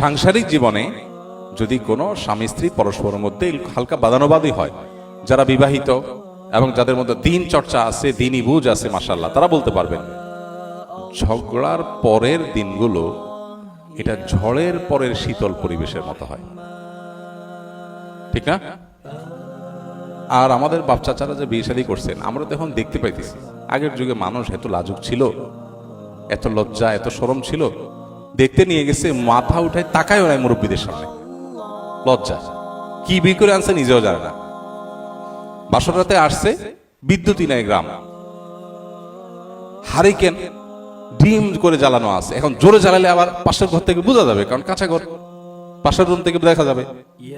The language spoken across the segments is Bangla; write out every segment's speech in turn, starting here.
সাংসারিক জীবনে যদি কোনো স্বামী স্ত্রী পরস্পরের মধ্যে হালকা বাদানুবাদী হয়, যারা বিবাহিত এবং যাদের মধ্যে দিন চর্চা আছে, দিনই বুঝ আছে, মাশাআল্লাহ, তারা বলতে পারবেন ঝগড়ার পরের দিনগুলো এটা ঝড়ের পরের শীতল পরিবেশের মতো হয়, ঠিক না? আর আমাদের বাপ চাচারা যে বিয়ে শাদী করছেন, আমরা তো এখন দেখতে পাইতেছি আগের যুগে মানুষ এত লাজুক ছিল, এত লজ্জা, এত শরম ছিল, দেখতে নিয়ে গেছে মাথা উঠায় তাকায়ও নাই মুরব্বীদের সামনে, লজ্জা। কি বিয়ে করে আনছে নিজেও জানে না। বাসর রাতে আসছে, বিদ্যুৎই নাই গ্রাম, হারিকেন ডিম করে জ্বালানো আছে, এখন জোরে জ্বালালে আবার পাশের ঘর থেকে বোঝা যাবে, কারণ কাঁচা ঘর, পাশের রুম থেকে দেখা যাবে।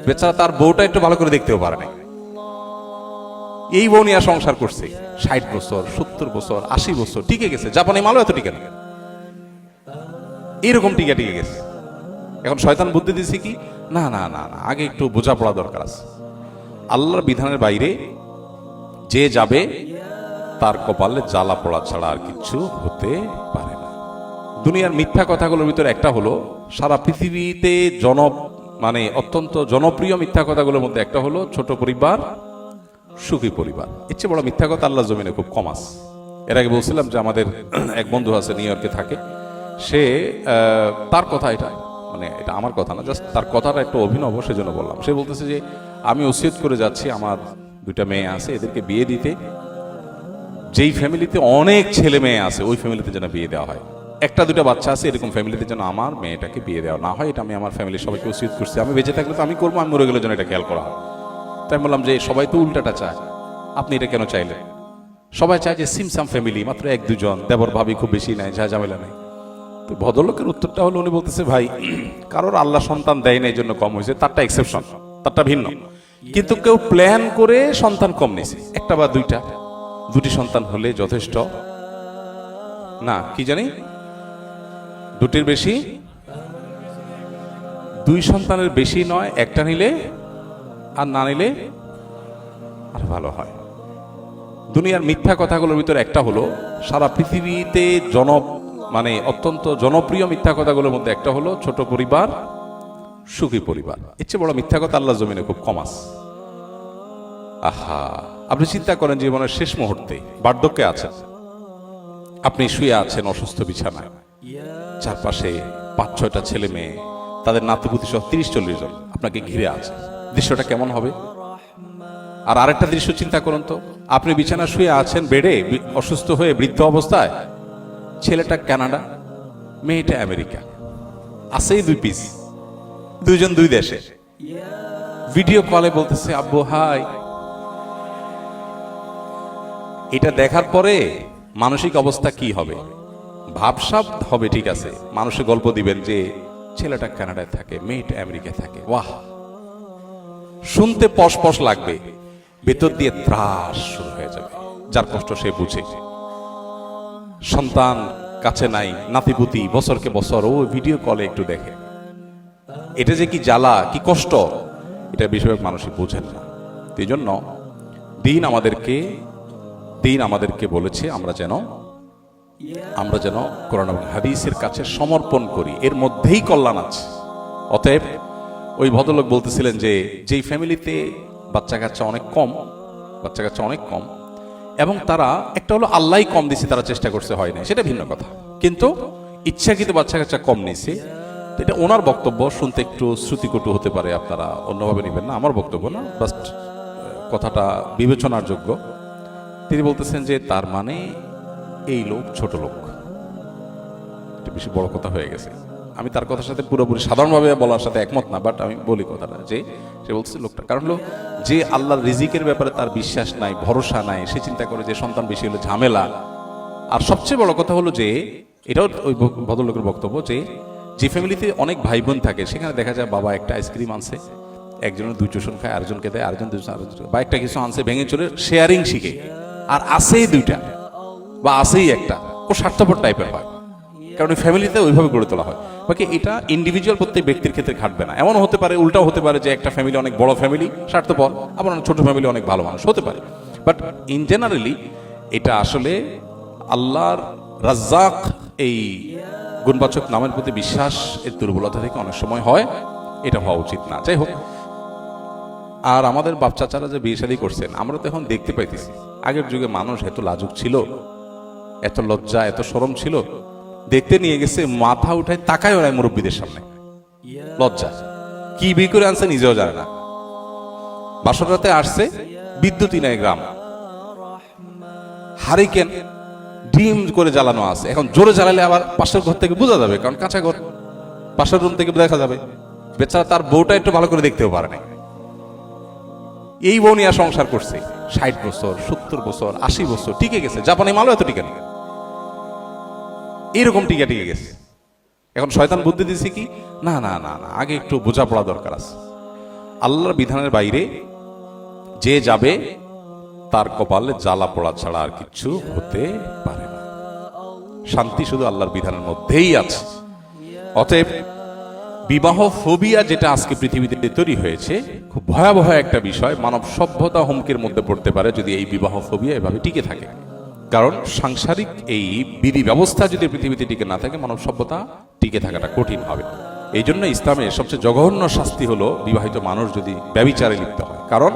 বেচারা তার বউটা একটু ভালো করে দেখতেও পারে না। এই বউ নিয়ে সংসার করছে 60 বছর, 70 বছর, 80 বছর টিকে গেছে। জাপানি মালও এত টিকে না, এরকম টিকে গেছে। এখন শয়তান বুদ্ধি দিছে কি, না না না না, আগে একটু বোঝাপড়া দরকার আছে। আল্লাহর বিধানের বাইরে যে যাবে তার কপালে জ্বালা পড়া ছাড়া আর কিছু হতে পারে না। দুনিয়ার মিথ্যা কথাগুলোর ভিতরে একটা হলো, সারা পৃথিবীতে অত্যন্ত জনপ্রিয় মিথ্যা কথাগুলোর মধ্যে একটা হলো ছোট পরিবার, সুখী পরিবার। এর চেয়ে বড় মিথ্যা কথা আল্লাহ জমিনে খুব কম আছে। এর আগে বলছিলাম যে আমাদের এক বন্ধু আছে, নিউ ইয়র্কে থাকে। সে তার কথা এটা আমার কথা না, জাস্ট তার কথাটা একটু অভিনব, সেজন্য বললাম। সে বলতেছে যে আমি ওসিয়ত করে যাচ্ছি, আমার 2টা মেয়ে আছে, এদেরকে বিয়ে দিতে, যেই ফ্যামিলিতে অনেক ছেলে মেয়ে আছে ওই ফ্যামিলিতে যেন বিয়ে দেওয়া হয়। 1-2টা বাচ্চা আছে, এরকম ফ্যামিলিতে যেন আমার মেয়েটাকে বিয়ে দেওয়া না হয়, এটা আমি আমার ফ্যামিলির সবাইকে ওসিয়ত করছি। আমি বেঁচে থাকলে তো আমি করবো, আমি মরে গেলে যেন এটা খেয়াল করা হয়। তাই বললাম যে সবাই তো উল্টাটা চায়, আপনি এটা কেন চাইলেন? সবাই চায় যে সিমসাম ফ্যামিলি, মাত্র 1-2 জন, দেবর ভাবি খুব বেশি নাই, যা ঝামেলা নেই। তো ভদ্রলোকের উত্তরটা হলো, উনি বলতেছে ভাই, কারোর আল্লাহ সন্তান দেয় না এই জন্য কম হয়েছে, তারটা এক্সেপশন, তারটা ভিন্ন। কিন্তু কেউ প্ল্যান করে সন্তান কম নিয়েছে, 1টা বা 2টা, 2টি সন্তান হলে যথেষ্ট না, কি জানি 2টির বেশি, 2 সন্তানের বেশি নয়, 1টা নিলে আর না নিলে আর ভালো হয়। দুনিয়ার মিথ্যা কথাগুলোর ভিতরে একটা হলো, সারা পৃথিবীতে অত্যন্ত জনপ্রিয় মিথ্যা কথাগুলোর মধ্যে একটা হলো ছোট পরিবার, সুখী পরিবার। এর চেয়ে বড় মিথ্যা কথা আল্লাহ জমিনে খুব কম আছে। আহা, আপনি চিন্তা করেন জীবনের শেষ মুহূর্তে বার্ধক্যে আছেন, আপনি শুয়ে আছেন অসুস্থ বিছানায়, চারপাশে 5-6টা ছেলে মেয়ে, তাদের নাতিপুতি সহ 30-40 জন আপনাকে ঘিরে আছে। দৃশ্যটা কেমন হবে? আর আরেকটা দৃশ্য চিন্তা করুন তো, আপনি বিছানা শুয়ে আছেন বেডে, অসুস্থ হয়ে বৃদ্ধ অবস্থায়, ছেলেটা কানাডা, মেয়েটা আমেরিকা, আছেই 2 পিস, 2 জন 2 দেশে, ভিডিও কলে বলতেছে আব্বু হাই। এটা দেখার পরে মানসিক অবস্থা কি হবে? ভাবসাব হবে, ঠিক আছে, মানুষের গল্প দিবেন যে ছেলেটা কানাডায় থাকে, মেয়েটা আমেরিকায় থাকে। ওয়াহ, শুনতে পশ লাগবে, ভেতর দিয়ে ত্রাস শুরু হয়ে যাবে। যার কষ্ট সে বুঝে। সন্তান কাছে নাই, নাতিপুতি বছরকে বছর ও ভিডিও কলে একটু দেখে, এটা যে কি জ্বালা, কি কষ্ট, এটা বিষয়ে মানুষই বোঝেন না। এই জন্য দিন আমাদেরকে বলেছে আমরা যেন কোরআন এবং হাদিসের কাছে সমর্পণ করি, এর মধ্যেই কল্যাণ আছে। অতএব ওই ভদ্রলোক বলতেছিলেন যে যেই ফ্যামিলিতে বাচ্চা কাচ্চা অনেক কম, এবং তারা একটা হলো আল্লাহ কম দিছে, তারা চেষ্টা করছে, হয় না, সেটা ভিন্ন কথা, কিন্তু ইচ্ছাকৃত বাচ্চা কাচ্চা কম নিছে, এটা ওনার বক্তব্য। শুনতে একটু শ্রুতিকটু হতে পারে, আপনারা অন্যভাবে নেবেন না, আমার বক্তব্য না, বাস্ট কথাটা বিবেচনার যোগ্য। তিনি বলতেছেন যে তার মানে এই লোক ছোট লোক, এটা বেশি বড় কথা হয়ে গেছে। আমি তার কথার সাথে পুরোপুরি সাধারণভাবে বলার সাথে একমত না, বাট আমি বলি কথাটা, যে সে বলছে লোকটা, কারণ হলো যে আল্লাহর রিজিকের ব্যাপারে তার বিশ্বাস নাই, ভরসা নাই, সে চিন্তা করে যে সন্তান বেশি হলে ঝামেলা। আর সবচেয়ে বড় কথা হলো যে এটাও ওই ভদ্রলোকের বক্তব্য, যে ফ্যামিলিতে অনেক ভাই বোন থাকে, সেখানে দেখা যায় বাবা একটা আইসক্রিম আনছে, একজনের 2 চুষণ খায়, আরেকজনকে দেয়, আরেকজন 2 বা একটা কিছু আনছে, ভেঙে চলে শেয়ারিং শিখে, আর আসেই 2টা বা আসেই একটা, ও স্বার্থপর টাইপের হয়, কারণ ওই ফ্যামিলিতে ওইভাবে গড়ে তোলা হয়। বাকি এটা ইন্ডিভিজুয়াল প্রত্যেক ব্যক্তির ক্ষেত্রে খাটবে না। এমন হতে পারে, উল্টাও হতে পারে, যে একটা ফ্যামিলি অনেক বড় ফ্যামিলি, স্বার্থপর, আবার অনেক ছোট ফ্যামিলি অনেক ভালো মানুষ হতে পারে। বাট ইন জেনারেলি এটা আসলে আল্লাহর রাজ্জাক এই গুণবাচক নামের প্রতি বিশ্বাস এর দুর্বলতা থেকে অনেক সময় হয়, এটা হওয়া উচিত না। যাই হোক, আর আমাদের বাপ চাচারা যে বিয়ে শাদী করছেন, আমরা তো এখন দেখতে পাইতেছি আগের যুগে মানুষ এত লাজুক ছিল, এত লজ্জা, এত শরম ছিল, দেখতে নিয়ে গেছে মাথা উঠায় তাকায় ওরা মুরব্বীদের সামনে, লজ্জা কি বিয়ে করে আনছে নিজেও জানে না। বাসর রাতে আসছে, বিদ্যুৎই নাই গ্রাম, হারিকেন ডিম করে জ্বালানো আছে, এখন জোরে জ্বালালে আবার পাশের ঘর থেকে বোঝা যাবে, কারণ কাঁচা ঘর, পাশের রুম থেকে দেখা যাবে। বেচারা তার বউটা একটু ভালো করে দেখতেও পারে না। এই বউ নিয়ে সংসার করছে 60 বছর, 70 বছর, 80 বছর টিকে গেছে। জাপানি মালও এত টিকে নেই, এরকম টিকে গেছে। এখন শয়তান বুদ্ধি দিচ্ছে কি, না না না না, আগে একটু বোঝাপড়া দরকার আছে। আল্লাহর বিধানের বাইরে যে যাবে তার কপালে জ্বালা পড়া ছাড়া আর কিছু হতে পারে না। শান্তি শুধু আল্লাহর বিধানের মধ্যেই আছে। অতএব বিবাহ ফোবিয়া যেটা আজকে পৃথিবীতে তৈরি হয়েছে, খুব ভয়াবহ একটা বিষয়। মানব সভ্যতা হুমকির মধ্যে পড়তে পারে যদি এই বিবাহ ফোবিয়া এভাবে টিকে থাকে। কারণ সাংসারিক এই বিধি ব্যবস্থা যদি পৃথিবীতে টিকে না থাকে, মানব সভ্যতা টিকে থাকাটা কঠিন হবে। এই জন্য ইসলামের সবচেয়ে জঘন্য শাস্তি হলো বিবাহিত মানুষ যদি ব্যভিচারে লিপ্ত হয়। কারণ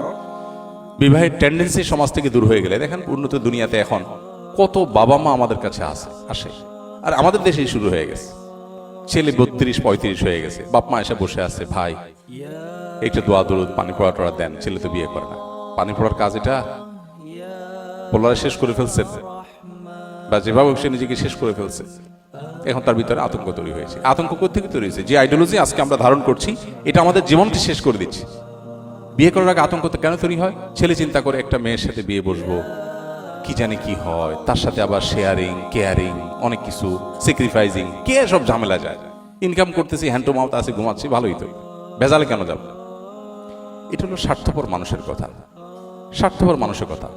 বিবাহের টেন্ডেন্সি সমাজ থেকে দূর হয়ে গেলে, দেখেন উন্নত দুনিয়াতে এখন কত বাবা মা আমাদের কাছে আসে, আর আমাদের দেশেই শুরু হয়ে গেছে। ছেলে 32-35 হয়ে গেছে, বাপ মা এসে বসে আছে, ভাই একটু দোয়া দরুদ পানি পড়া টড়া দেন, ছেলে তো বিয়ে করে না। পানি পড়ার কাজ এটা পোলারে শেষ করে ফেলছে, বা যেভাবে সে নিজেকে শেষ করে ফেলছে, এখন তার ভিতরে আতঙ্ক তৈরি হয়েছে। আতঙ্ক কোথেকে তৈরি হয়েছে? যে আইডিওলজি আজকে আমরা ধারণ করছি, এটা আমাদের জীবনকে শেষ করে দিচ্ছে। বিয়ে করার আগে আতঙ্ক কেন তৈরি হয়? ছেলে চিন্তা করে একটা মেয়ের সাথে বিয়ে বসবো, কি জানি কি হয়, তার সাথে আবার শেয়ারিং, কেয়ারিং, অনেক কিছু স্যাক্রিফাইসিং, কে সব ঝামেলা যায়। ইনকাম করতেছি, হ্যান্ড টু মাউথ আছে, ঘুমাচ্ছি, ভালোই তো, ভেজালে কেন যাব? এটা হলো স্বার্থপর মানুষের কথা, স্বার্থপর মানুষের কথা।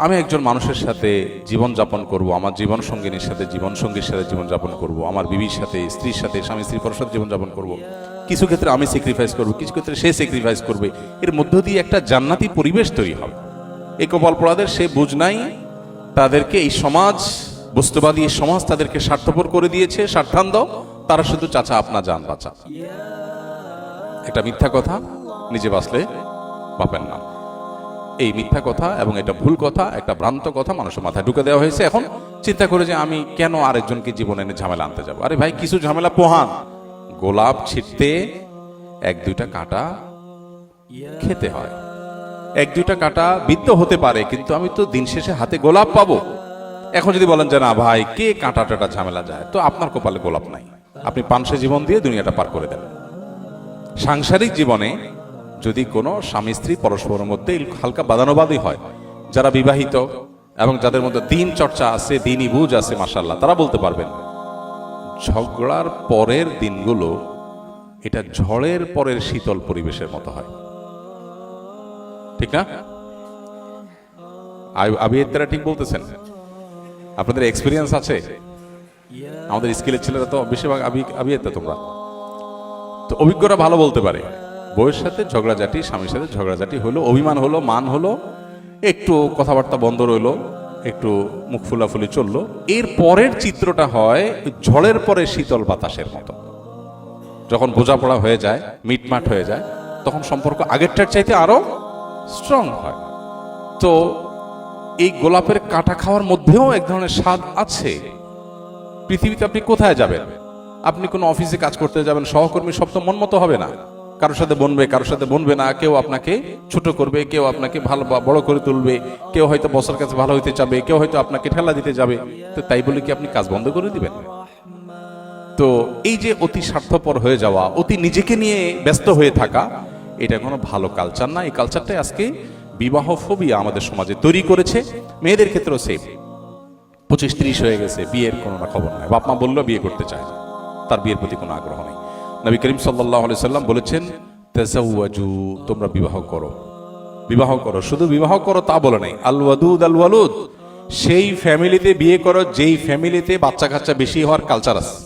আমি একজন মানুষের সাথে জীবন যাপন করব, আমার জীবন সঙ্গিনীর সাথে জীবনসঙ্গীর সাথে জীবন যাপন করব, আমার বিবির সাথে, স্ত্রীর সাথে, স্বামী স্ত্রী পরস্পর জীবন যাপন করব। কিছু ক্ষেত্রে আমি স্যাক্রিফাইস করব, কিছু ক্ষেত্রে সে স্যাক্রিফাইস করবে। এর মধ্য দিয়ে একটা জান্নাতি পরিবেশ তৈরি হবে। এই কপাল পোড়াদের সে বুঝ নাই, তাদেরকে এই সমাজ, বস্তুবাদী এই সমাজ তাদেরকে স্বার্থপর করে দিয়েছে, স্বার্থান্ধ। তারা শুধু চাচা আপনা জান বাঁচা, একটা মিথ্যা কথা, নিজে বাঁচলে পাবেন না, এই মিথ্যা কথা এবং এটা ভুল কথা, একটা ভ্রান্ত কথা মানুষের মাথায় ঢুকে দেওয়া হয়েছে। এখন চিন্তা করে যে আমি কেন আরেকজনকে জীবনে এনে ঝামেলা আনতে যাব? আরে ভাই, কিছু ঝামেলা পোহান। গোলাপ ছিঁড়তে 1-2টা কাঁটা খেতে হয়, 1-2টা কাঁটা বিদ্ধ হতে পারে, কিন্তু আমি তো দিন শেষে হাতে গোলাপ পাবো। এখন যদি বলেন যে না ভাই, কে কাঁটা টাটা ঝামেলা যায়, তো আপনার কপালে গোলাপ নাই, আপনি পানসে জীবন দিয়ে দুনিয়াটা পার করে দেন। সাংসারিক জীবনে যদি কোনো স্বামী স্ত্রী পরস্পরের মধ্যে হালকা বাদানুবাদী হয়, যারা বিবাহিত এবং যাদের মধ্যে দিন চর্চা আছে, দিনই বুঝ আছে, মাশাআল্লাহ, তারা বলতে পারবেন ঝগড়ার পরের দিনগুলো এটা ঝড়ের পরের শীতল পরিবেশের মতো হয়, ঠিক না? আবিয়েত্তারা ঠিক বলতেছেন? আপনাদের এক্সপিরিয়েন্স আছে? আমাদের স্কুলের ছেলেরা তো বেশিরভাগ আবিয়েত্তা, তোমরা তো অভিজ্ঞরা ভালো বলতে পারে। বউয়ের সাথে ঝগড়াঝাটি, স্বামীর সাথে ঝগড়াঝাটি হলো, অভিমান হলো, মান হলো, একটু কথাবার্তা বন্ধ রইলো, একটু মুখ ফুলাফুলি চললো, এর পরের চিত্রটা হয় ঝড়ের পরে শীতল বাতাসের মতো। যখন বোঝাপড়া হয়ে যায়, মিটমাট হয়ে যায়, তখন সম্পর্ক আগেরটার চাইতে আরো স্ট্রং হয়। তো এই গোলাপের কাঁটা খাওয়ার মধ্যেও এক ধরনের স্বাদ আছে। পৃথিবীতে আপনি কোথায় যাবেন? আপনি কোনো অফিসে কাজ করতে যাবেন, সহকর্মী সব তো মন মতো হবে না, কারোর সাথে বনবে, কারোর সাথে বনবে না, কেউ আপনাকে ছোট করবে, কেউ আপনাকে ভালো বড় করে তুলবে, কেউ হয়তো বসের কাছে ভালো হইতে চাবে, কেউ হয়তো আপনাকে ঠেলা দিতে যাবে। তো তাই বলে কি আপনি কাজ বন্ধ করে দিবেন? তো এই যে অতি স্বার্থপর হয়ে যাওয়া, অতি নিজেকে নিয়ে ব্যস্ত হয়ে থাকা, এটা কোনো ভালো কালচার না। এই কালচারটাই আজকে বিবাহ ফোবিয়া আমাদের সমাজে তৈরি করেছে। মেয়েদের ক্ষেত্রেও সেম, 25-30 হয়ে গেছে, বিয়ের কোনো খবর নাই, বাপ মা বললো বিয়ে করতে চায় না, তার বিয়ের প্রতি কোনো আগ্রহ নেই। নবী করিম সাল্লাল্লাহু আলাইহি সাল্লাম বলেছেন, তাযাওয়াজু, তোমরা বিবাহ করো, বিবাহ করো। শুধু বিবাহ করো তা বলে নাই, আল ওয়াদুদ আল ওয়ালুদ, সেই ফ্যামিলিতে বিয়ে করো যেই ফ্যামিলিতে বাচ্চা কাচ্চা বেশি হওয়ার কালচার আছে,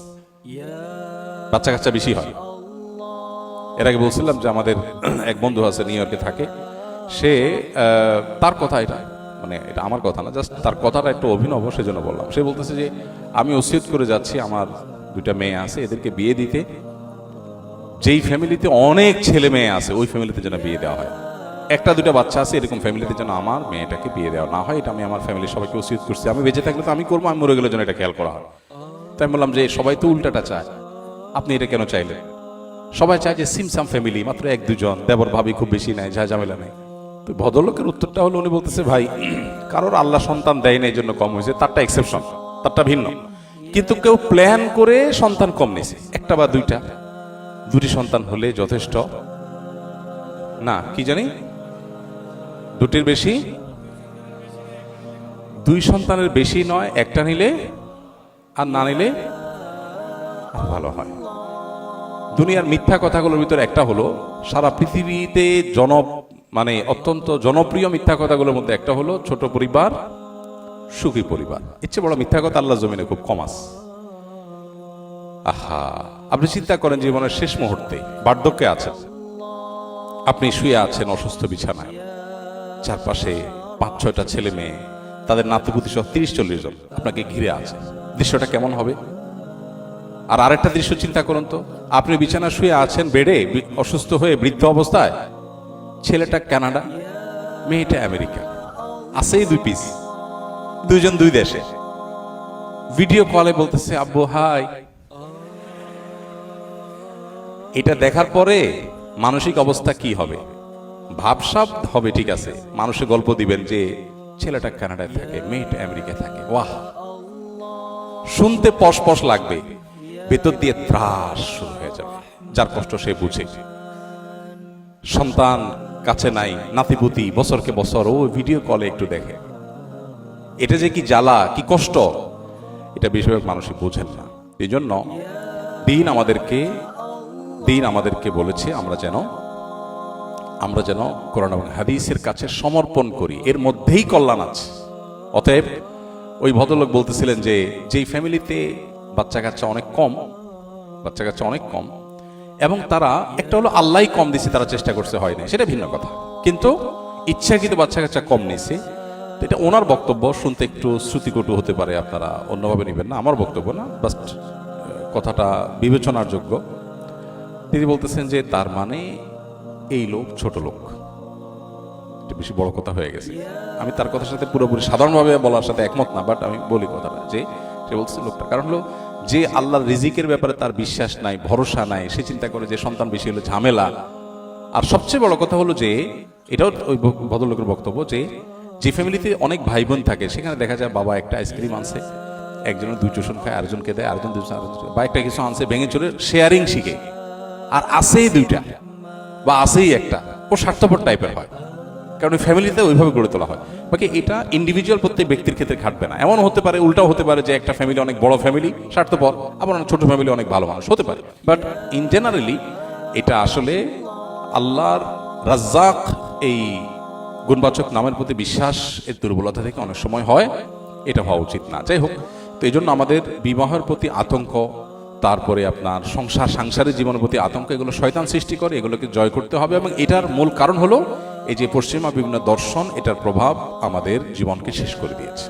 বাচ্চা কাচ্চা বেশি হয়। এর আগে বলছিলাম যে আমাদের এক বন্ধু আছে, নিউ ইয়র্কে থাকে, সে তার কথা, এটা মানে এটা আমার কথা না, জাস্ট তার কথাটা একটু অভিনব, সেজন্য বললাম। সে বলতেছে যে আমি ওসিয়ত করে যাচ্ছি আমার দুইটা মেয়ে আছে, এদেরকে বিয়ে দিতে যেই ফ্যামিলিতে অনেক ছেলে মেয়ে আছে ওই ফ্যামিলিতে যেন বিয়ে দেওয়া হয়। একটা দুটা বাচ্চা আছে এরকম ফ্যামিলিতে যেন আমার মেয়েটাকে বিয়ে দেওয়া না হয়, এটা আমি আমার ফ্যামিলির সবাইকে উচিত করছি। আমি বেঁচে থাকলে তো আমি করবো, আমি মরে গেলে যেন এটা খেয়াল করা হয়। তাই আমি বললাম যে সবাই তো উল্টাটা চায়, আপনি এটা কেন চাইলেন? সবাই চায় যে সিমসাম ফ্যামিলি, মাত্র এক দুজন, দেবর ভাবি খুব বেশি নাই, যা ঝামেলা নেই। তো ভদ্রলোকের উত্তরটা হলো, উনি বলতেছে ভাই কারোর আল্লাহ সন্তান দেয় না এই জন্য কম হয়েছে, তারটা এক্সেপশন, তারটা ভিন্ন। কিন্তু কেউ প্ল্যান করে সন্তান কম নিয়েছে, একটা বা দুইটা, দুটি সন্তান হলে যথেষ্ট না, কি জানি দুটির বেশি, দুই সন্তানের বেশি নয়, একটা নিলে আর না নিলে আর ভালো হয়। দুনিয়ার মিথ্যা কথাগুলোর ভিতরে একটা হলো, সারা পৃথিবীতে অত্যন্ত জনপ্রিয় মিথ্যা কথাগুলোর মধ্যে একটা হলো ছোট পরিবার সুখী পরিবার। এর চেয়ে বড় মিথ্যা কথা আল্লাহর জমিনে খুব কম আছে। আহা, আপনি চিন্তা করেন জীবনের শেষ মুহূর্তে বার্ধক্যে আছেন, আপনি শুয়ে আছেন অসুস্থ বিছানায়, চারপাশে 5-6টা ছেলে মেয়ে, তাদের নাতিপুতি সহ 30-40 জন আপনাকে ঘিরে আছে, দৃশ্যটা কেমন হবে? আর আরেকটা দৃশ্য চিন্তা করুন তো, আপনি বিছানা শুয়ে আছেন বেডে অসুস্থ হয়ে বৃদ্ধ অবস্থায়, ছেলেটা কানাডা, মেয়েটা আমেরিকা, আছেই 2 পিস, দুইজন 2 দেশে, ভিডিও কলে বলতেছে আব্বু হাই। এটা দেখার পরে মানসিক অবস্থা কি হবে? ভাবসাব হবে, ঠিক আছে, মানুষে গল্প দিবেন যে ছেলেটা কানাডায় থাকে, মেয়েটা আমেরিকায় থাকে, ওয়াহ, শুনতে পশ লাগবে, ভেতর দিয়ে ত্রাস শুরু হয়ে যাবে। যার কষ্ট সে বুঝে, সন্তান কাছে নাই, নাতিপুতি বছরকে বছর ও ভিডিও কলে একটু দেখে, এটা যে কি জ্বালা, কি কষ্ট, এটা বেশিরভাগ মানুষই বোঝেন না। এই জন্য দিন আমাদেরকে বলেছে আমরা যেন কোরআন এবং হাদিসের কাছে সমর্পণ করি, এর মধ্যেই কল্যাণ আছে। অতএব ওই ভদ্রলোক বলতেছিলেন যে যেই ফ্যামিলিতে বাচ্চা কাচ্চা অনেক কম এবং তারা একটা হলো আল্লাহ কম দিছে, তারা চেষ্টা করছে হয় না, সেটা ভিন্ন কথা, কিন্তু ইচ্ছাকৃত বাচ্চা কাচ্চা কম নিছে, এটা ওনার বক্তব্য, শুনতে একটু শ্রুতিকটু হতে পারে, আপনারা অন্যভাবে নেবেন না, আমার বক্তব্য না, বাট কথাটা বিবেচনার যোগ্য। তিনি বলতেছেন যে তার মানে এই লোক ছোট লোক, এটা বেশি বড় কথা হয়ে গেছে। আমি তার কথার সাথে পুরোপুরি সাধারণভাবে বলার সাথে একমত না, বাট আমি বলি কথাটা, যে সে বলছে লোকটা, কারণ হলো যে আল্লাহর রিজিকের ব্যাপারে তার বিশ্বাস নাই, ভরসা নাই, সে চিন্তা করে যে সন্তান বেশি হলে ঝামেলা। আর সবচেয়ে বড় কথা হলো যে এটাও ওই ভদ্রলোকের বক্তব্য, যে ফ্যামিলিতে অনেক ভাই বোন থাকে, সেখানে দেখা যায় বাবা একটা আইসক্রিম আনছে, একজনের 2 টোশন খায়, আরেকজনকে দেয়, আরেকজন 2 বা একটা কিছু আনছে, ভেঙে চলে শেয়ারিং শিখে, আর আছেই 2টা বা আছেই একটা, ও স্বার্থপর টাইপের হয়, কারণ ওই ফ্যামিলিতে ওইভাবে গড়ে তোলা হয়। বাকি এটা ইন্ডিভিজুয়াল প্রত্যেক ব্যক্তির ক্ষেত্রে খাটবে না, এমন হতে পারে, উল্টাও হতে পারে যে একটা ফ্যামিলি অনেক বড় ফ্যামিলি স্বার্থপর, আবার অনেক ছোট ফ্যামিলি অনেক ভালো মানুষ হতে পারে, বাট ইন জেনারেলি এটা আসলে আল্লাহর রাজ্জাক এই গুণবাচক নামের প্রতি বিশ্বাস এর দুর্বলতা থেকে অনেক সময় হয়, এটা হওয়া উচিত না। যাই হোক, তো এই জন্য আমাদের বিবাহের প্রতি আতঙ্ক, তারপরে আপনার সাংসারিক জীবনের প্রতি আতঙ্ক, এগুলো শয়তান সৃষ্টি করে, এগুলোকে জয় করতে হবে। এবং এটার মূল কারণ হলো এই যে পশ্চিমা বিভিন্ন দর্শন, এটার প্রভাব আমাদের জীবনকে শেষ করে দিয়েছে।